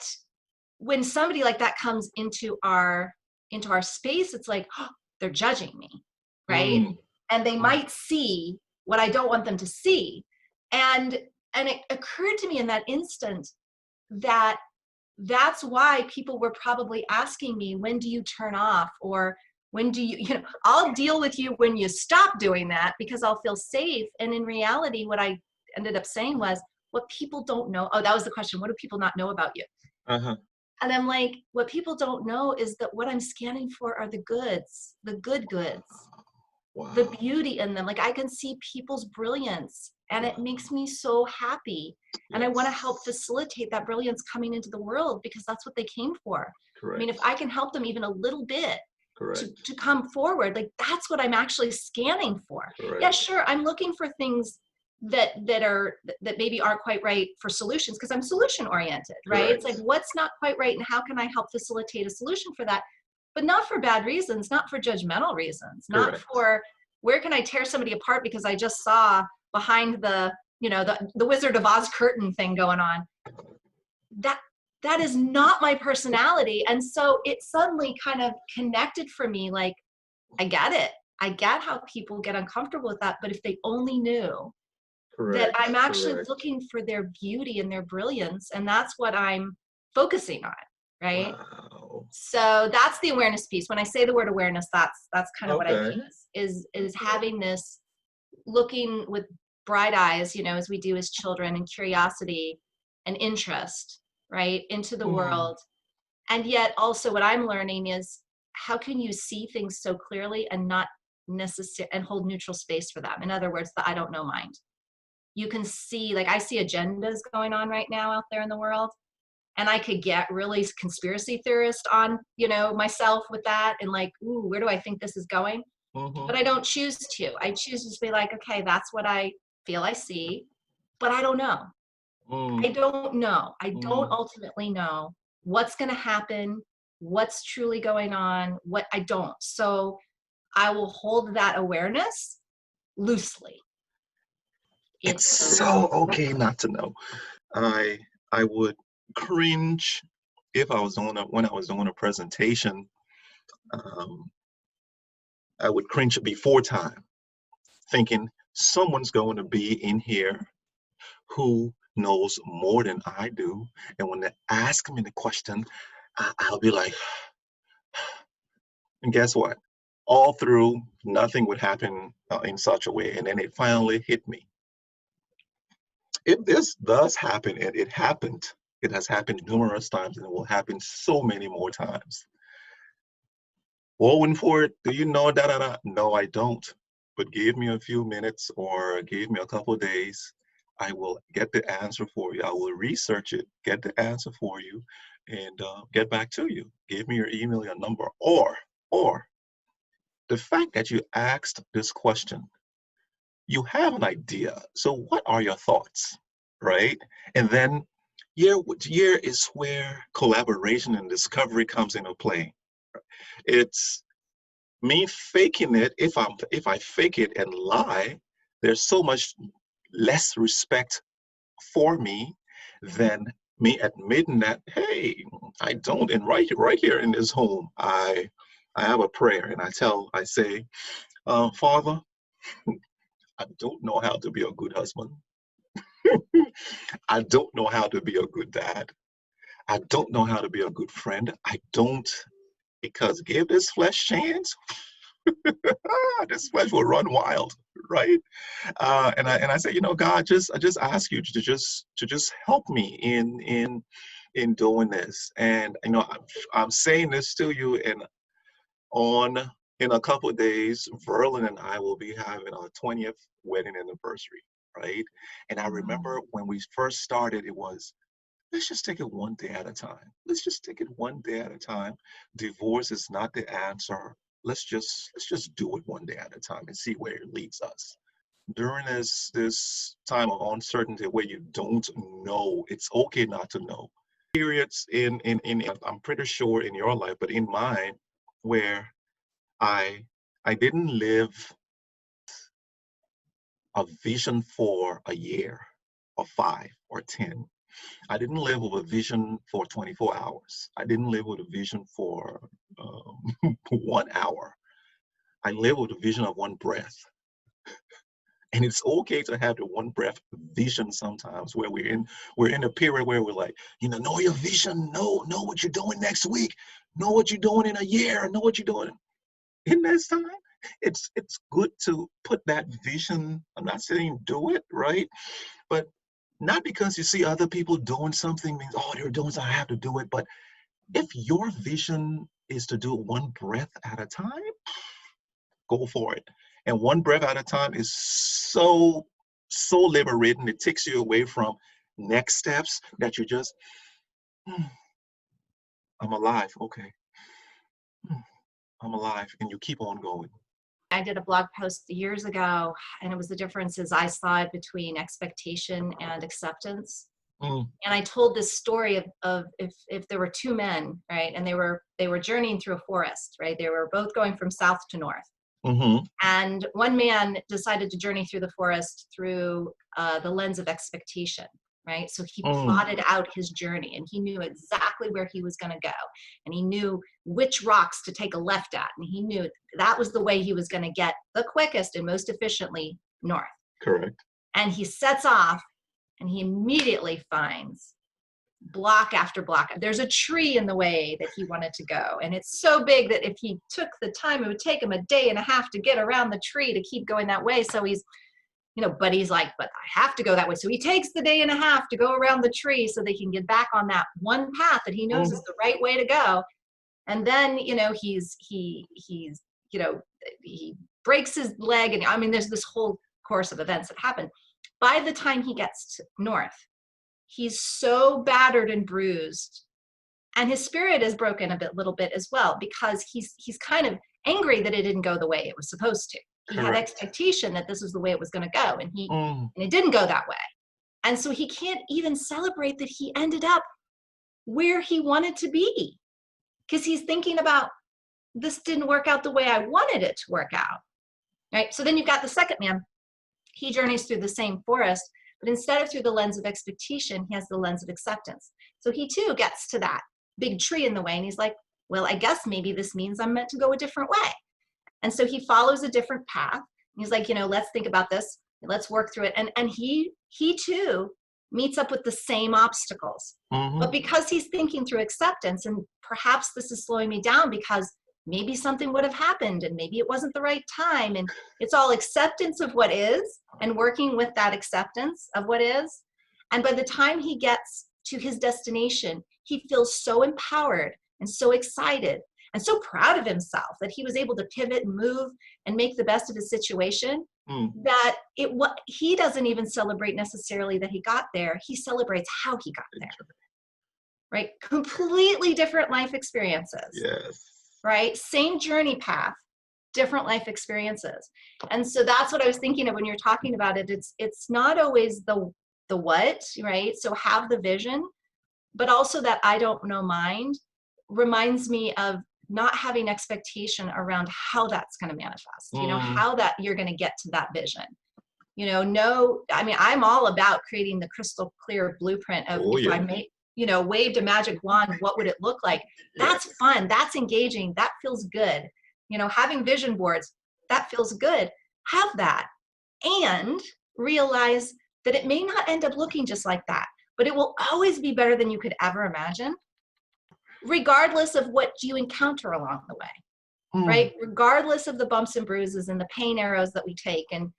when somebody like that comes into our space, it's like, oh, they're judging me, right? Mm, And they mm. might see what I don't want them to see. and and it occurred to me in that instant that that's why people were probably asking me, when do you turn off? Or when do you, you know, I'll deal with you when you stop doing that because I'll feel safe. And in reality, what I ended up saying was, what people don't know, oh, that was the question, what do people not know about you? Uh-huh. And I'm like, what people don't know is that what I'm scanning for are the goods, the good goods, the Wow. beauty in them. Like, I can see people's brilliance and it Wow. makes me so happy. And I want to help Yes. facilitate that brilliance coming into the world because that's what they came for. I mean, if Correct. I can help them even a little bit Correct. to come forward, like, that's what I'm actually scanning for. Yeah, Correct. sure, I'm looking for things that maybe aren't quite right for solutions because I'm solution oriented, right? It's like, Correct. what's not quite right and how can I help facilitate a solution for that? But not for bad reasons, not for judgmental reasons, not Correct. for where can I tear somebody apart because I just saw behind the, you know, the Wizard of Oz curtain thing going on. That that is not my personality. And so it suddenly kind of connected for me, like, I get it. I get how people get uncomfortable with that, but if they only knew that Correct. I'm actually Correct. looking for their beauty and their brilliance, and that's what I'm focusing on, right? Wow. So that's the awareness piece. When I say the word awareness, that's kind of what I Okay. mean is Okay. having this, looking with bright eyes, you know, as we do as children, and curiosity and interest, right, into the Mm, world. And yet also what I'm learning is, how can you see things so clearly and not necessary and hold neutral space for them? In other words, the I don't know mind. You can see, like, I see agendas going on right now out there in the world, and I could get really conspiracy theorist on, you know, myself with that, and like, ooh, where do I think this is going? mm-hmm. But I don't choose to. I choose to just be like, okay, that's what I feel I see, but I don't know. I Mm, don't know. I don't mm. ultimately know what's going to happen, what's truly going on, what I don't. So I will hold that awareness loosely. It's It's so okay not to know. I I would cringe if I was on when I was doing a presentation. Um, I would cringe before time, thinking someone's going to be in here who knows more than I do, and when they ask me the question, I'll be like, and guess what? All through, nothing would happen in such a way, and then it finally hit me. If this does happen, and it happened, it has happened numerous times, and it will happen so many more times. Wulwyn Porte, do you know da da da? No, I don't. But give me a few minutes or give me a couple of days. I will get the answer for you. I will research it, get the answer for you, and get back to you. Give me your email, your number, or the fact that you asked this question, you have an idea. So what are your thoughts, right? And then here is where collaboration and discovery comes into play. It's me faking it. If I fake it and lie, there's so much less respect for me than me admitting that, hey, I don't. And right here in this home, I have a prayer, and I say, Father, I don't know how to be a good husband. I don't know how to be a good dad. I don't know how to be a good friend. I don't, because give this flesh chance, this flesh will run wild, right? And I say, God, I just ask you to just help me in doing this. And I'm saying this to you, and on in a couple of days, Verlin and I will be having our 20th wedding anniversary, right? And I remember when we first started, it was, let's just take it one day at a time. Let's just take it one day at a time. Divorce is not the answer. Let's just do it one day at a time and see where it leads us. During this time of uncertainty where you don't know, it's okay not to know. Periods in I'm pretty sure in your life, but in mine, where I I didn't live a vision for a year or 5 or 10. I didn't live with a vision for 24 hours. I didn't live with a vision for 1 hour. I live with a vision of one breath. And it's okay to have the one breath vision sometimes where we're in a period where we're like, know your vision, know what you're doing next week, know what you're doing in a year, know what you're doing in this time. It's good to put that vision. I'm not saying do it, right? But not because you see other people doing something means, oh, they're doing something, I have to do it. But if your vision is to do it one breath at a time, go for it. And one breath at a time is so liberating. It takes you away from next steps that you just, I'm alive. Okay. I'm alive. And you keep on going. I did a blog post years ago, and it was the differences I saw between expectation and acceptance. Mm. And I told this story of if there were two men, right, and they were journeying through a forest, right? They were both going from south to north. Mm-hmm. And one man decided to journey through the forest through the lens of expectation, right? So he plotted out his journey, and he knew exactly where he was going to go, and he knew which rocks to take a left at, and he knew that was the way he was going to get the quickest and most efficiently north. Correct. And he sets off, and he immediately finds block after block. There's a tree in the way that he wanted to go, and it's so big that if he took the time, it would take him a day and a half to get around the tree to keep going that way. So he's but he's like, but I have to go that way. So he takes the day and a half to go around the tree so they can get back on that one path that he knows is the right way to go. And then, he breaks his leg. And I mean, there's this whole course of events that happen. By the time he gets to north, he's so battered and bruised, and his spirit is broken little bit as well, because he's kind of angry that it didn't go the way it was supposed to. He had expectation that this was the way it was going to go, and and it didn't go that way. And so he can't even celebrate that he ended up where he wanted to be, because he's thinking about, this didn't work out the way I wanted it to work out, right? So then you've got the second man. He journeys through the same forest, but instead of through the lens of expectation, he has the lens of acceptance. So he too gets to that big tree in the way, and he's like, well, I guess maybe this means I'm meant to go a different way. And so he follows a different path. He's like, let's think about this. Let's work through it. And he too meets up with the same obstacles. But because he's thinking through acceptance, and perhaps this is slowing me down because maybe something would have happened and maybe it wasn't the right time. And it's all acceptance of what is and working with that acceptance of what is. And by the time he gets to his destination, he feels so empowered and so excited and so proud of himself that he was able to pivot and move and make the best of his situation, that he doesn't even celebrate necessarily that he got there. He celebrates how he got there, right? Completely different life experiences. Yes. Right? Same journey path, different life experiences. And so that's what I was thinking of when you're talking about it. It's not always the what, right? So have the vision, but also that I don't know mind reminds me of not having expectation around how that's going to manifest, how that you're going to get to that vision. I'm all about creating the crystal clear blueprint of if I make, waved a magic wand, what would it look like? That's fun. That's engaging. That feels good. Having vision boards, that feels good. Have that and realize that it may not end up looking just like that, but it will always be better than you could ever imagine, regardless of what you encounter along the way, right? Regardless of the bumps and bruises and the pain arrows that we take. And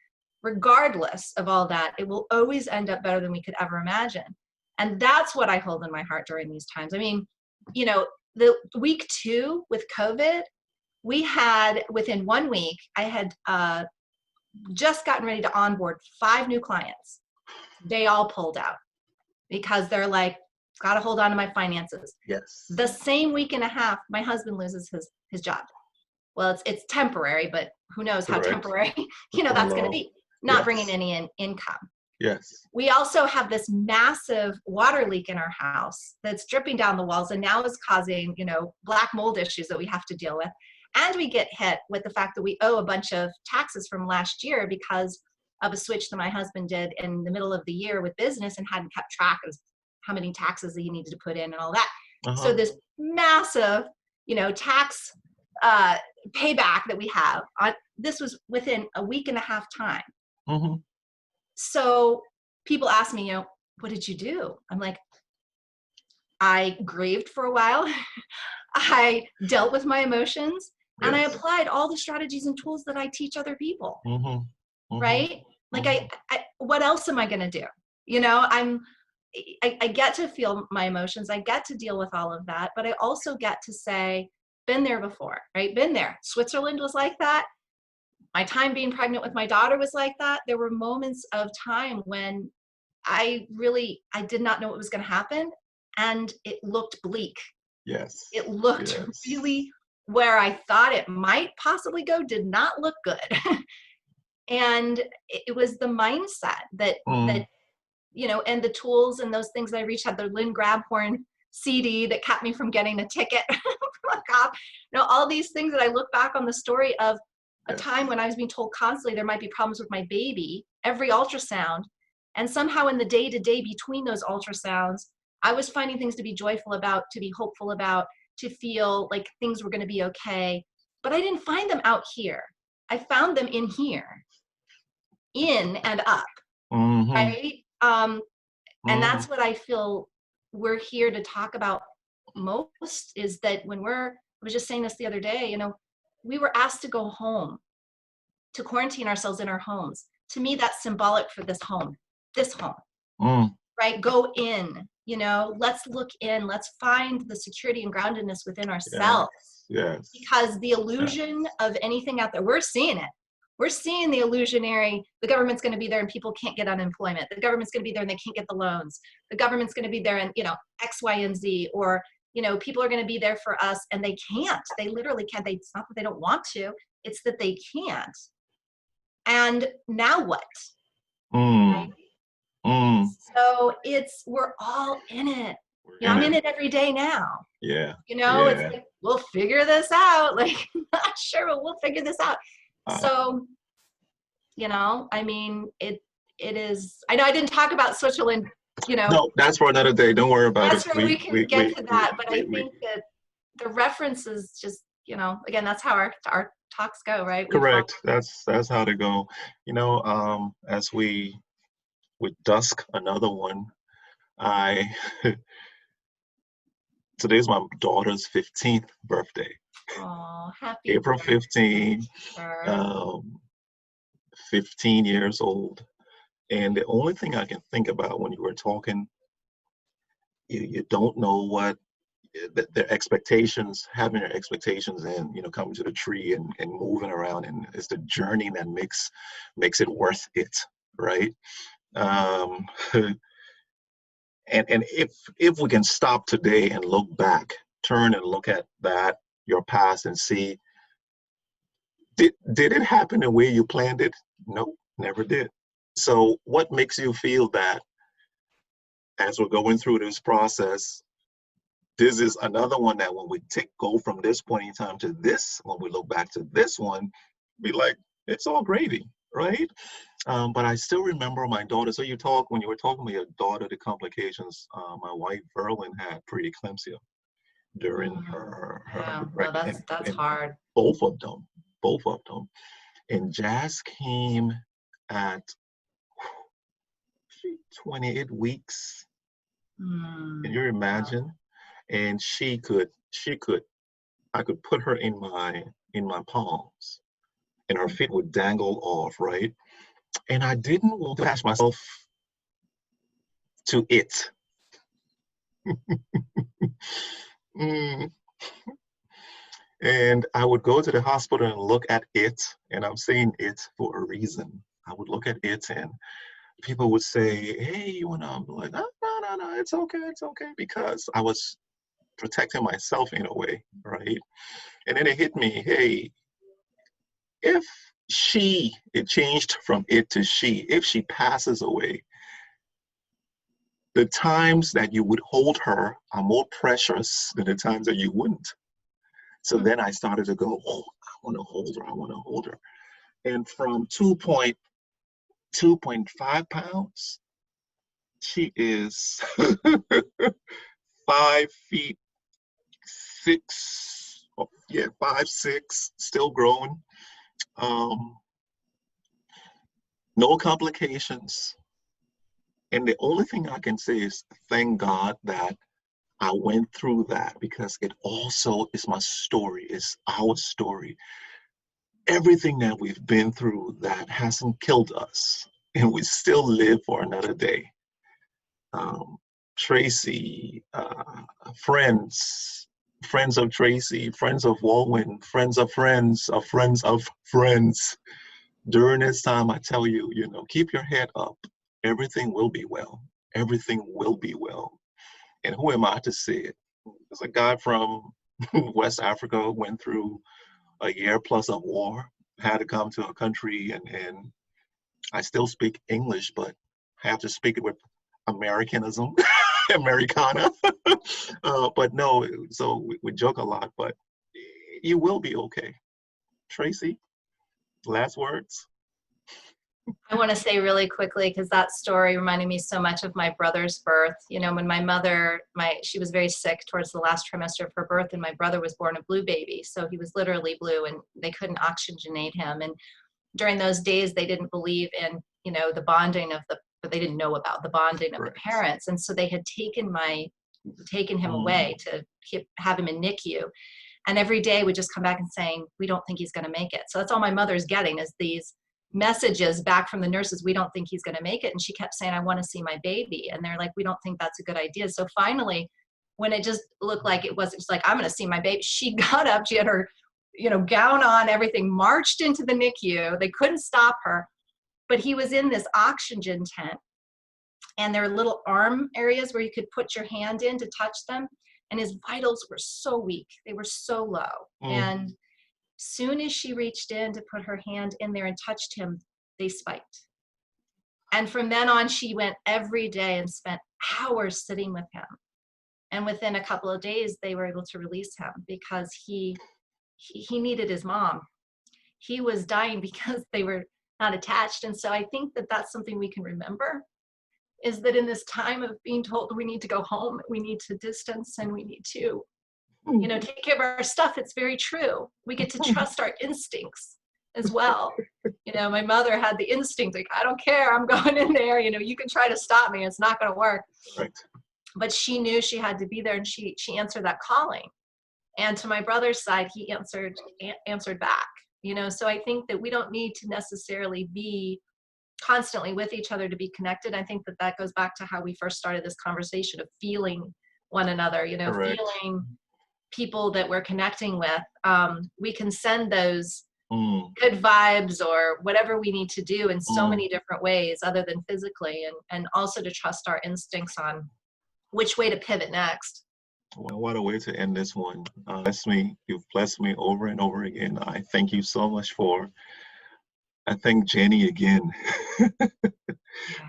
regardless of all that, it will always end up better than we could ever imagine. And that's what I hold in my heart during these times. I mean, the week 2 with COVID, we had, within 1 week, I had just gotten ready to onboard 5 new clients. They all pulled out because they're like, got to hold on to my finances. Yes. The same week and a half, my husband loses his job. Well, it's temporary, but who knows how temporary, that's going to be. Not bringing any income. Yes. We also have this massive water leak in our house that's dripping down the walls and now is causing, black mold issues that we have to deal with. And we get hit with the fact that we owe a bunch of taxes from last year because of a switch that my husband did in the middle of the year with business and hadn't kept track of how many taxes that he needed to put in and all that. So this massive, tax payback that we have, this was within a week and a half time. So people ask me, what did you do? I'm like, I grieved for a while. I dealt with my emotions and I applied all the strategies and tools that I teach other people. Right? Like I what else am I going to do? I get to feel my emotions. I get to deal with all of that, but I also get to say, been there before, right? Been there. Switzerland was like that. My time being pregnant with my daughter was like that. There were moments of time when I did not know what was going to happen. And it looked bleak. Yes. It looked really where I thought it might possibly go, did not look good. And it was the mindset that, and the tools and those things that I reached out, the Lynn Grabhorn CD that kept me from getting a ticket from a cop. All these things that I look back on the story of a time when I was being told constantly there might be problems with my baby, every ultrasound. And somehow in the day-to-day between those ultrasounds, I was finding things to be joyful about, to be hopeful about, to feel like things were going to be okay. But I didn't find them out here. I found them in here, in and up, right? And that's what I feel we're here to talk about most, is that when I was just saying this the other day, we were asked to go home, to quarantine ourselves in our homes. To me, that's symbolic for this home, right? Go in, let's look in, let's find the security and groundedness within ourselves. Yes. Because the illusion of anything out there, we're seeing it. We're seeing the illusionary, the government's going to be there and people can't get unemployment. The government's going to be there and they can't get the loans. The government's going to be there and, X, Y, and Z, or, people are going to be there for us and they can't. They literally can't. It's not that they don't want to, it's that they can't. And now what? Right? So we're all in it. I'm in it every day now. Yeah. It's like, we'll figure this out. Like, not sure, but we'll figure this out. So, it is, I know I didn't talk about Switzerland, No, that's for another day. Don't worry about it. That's where we can get to that. But I think that the reference is just, again, that's how our talks go, right? Correct. That's how they go. As we dusk another one, today's my daughter's 15th birthday. Oh, happy April 15, 15 years old. And the only thing I can think about when you were talking, you don't know what their expectations, having their expectations and, coming to the tree and moving around. And it's the journey that makes it worth it, right? And if we can stop today and look back, turn and look at that, your past, and see, did it happen the way you planned it? No, never did. So what makes you feel that as we're going through this process, this is another one that when we go from this point in time to this, when we look back to this one, be like, it's all gravy, right? But I still remember my daughter. So when you were talking about your daughter, the complications, my wife, Verlin, had preeclampsia during her pregnancy. That's hard. Both of them. And Jazz came at 28 weeks. Can you imagine? And I could put her in my palms and her feet would dangle off, right? And I didn't want to attach myself to it. And I would go to the hospital and look at it, and I'm saying it for a reason. I would look at it and people would say, hey, you wanna, I'm like, no, no, no, no, it's okay, because I was protecting myself in a way, right? And then it hit me, hey, if it changed from it to she, if she passes away, the times that you would hold her are more precious than the times that you wouldn't. So Hmm. then I started to go, oh, I want to hold her, I want to hold her. And from 2.5 pounds, she is 5 feet 6, oh, yeah, 5'6", still growing. Um, no complications. And the only thing I can say is thank God that I went through that, because it also is my story, it's our story. Everything that we've been through that hasn't killed us, and we still live for another day. Um, Traci, friends of Traci, friends of Wulwyn, friends of friends of friends of friends. During this time, I tell you, keep your head up. Everything will be well. Everything will be well. And who am I to say it? There's a guy from West Africa, went through a year plus of war, had to come to a country, and I still speak English, but have to speak it with Americanism, Americana. But no, so we joke a lot, but you will be okay. Traci, last words? I want to say really quickly, because that story reminded me so much of my brother's birth. You know, when my mother, she was very sick towards the last trimester of her birth, and my brother was born a blue baby. So he was literally blue, and they couldn't oxygenate him. And during those days, they didn't believe in, the bonding of but they didn't know about the bonding of the Right. parents. And so they had taken him away to have him in NICU. And every day we just come back and saying, we don't think he's going to make it. So that's all my mother's getting, is these messages back from the nurses. We don't think he's going to make it. And she kept saying, I want to see my baby. And they're like, we don't think that's a good idea. So finally, when it just looked like it was, it's like, I'm going to see my baby. She got up, she had her, gown on, everything, marched into the NICU. They couldn't stop her, but he was in this oxygen tent, and there are little arm areas where you could put your hand in to touch them. And his vitals were so weak. They were so low. And soon as she reached in to put her hand in there and touched him, they spiked. And from then on, she went every day and spent hours sitting with him. And within a couple of days, they were able to release him, because he needed his mom. He was dying because they were not attached. And so I think that that's something we can remember, is that in this time of being told we need to go home, we need to distance, and we need to, take care of our stuff. It's very true. We get to trust our instincts as well. My mother had the instinct, like, I don't care, I'm going in there, you can try to stop me, it's not going to work. Right. But she knew she had to be there, and she answered that calling. And to my brother's side, he answered back. So I think that we don't need to necessarily be constantly with each other to be connected. I think that goes back to how we first started this conversation of feeling one another, Correct. feeling people that we're connecting with. We can send those Mm. good vibes or whatever we need to do in so many different ways other than physically, and also to trust our instincts on which way to pivot next. Well, what a way to end this one. You've blessed me over and over again. I thank you so much I thank Jenny again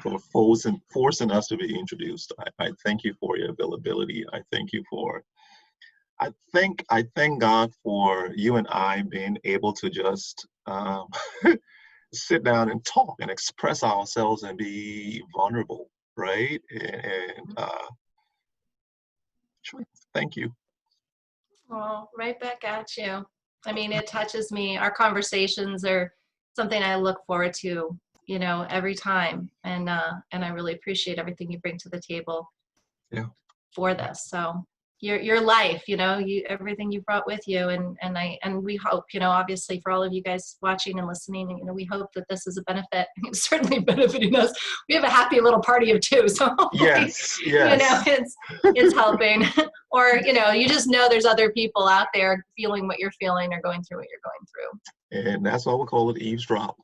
for forcing us to be introduced. I thank you for your availability. I thank God for you and I being able to just sit down and talk and express ourselves and be vulnerable, right? And thank you. Well, right back at you. I mean, it touches me. Our conversations are something I look forward to, every time. And I really appreciate everything you bring to the table Yeah. for this. So your life, everything you brought with you. And we hope, obviously for all of you guys watching and listening, we hope that this is a benefit. It's certainly benefiting us. We have a happy little party of two. So hopefully, Yes. it's helping. Or, you just know there's other people out there feeling what you're feeling or going through what you're going through. And that's why we call it Eavesdrop.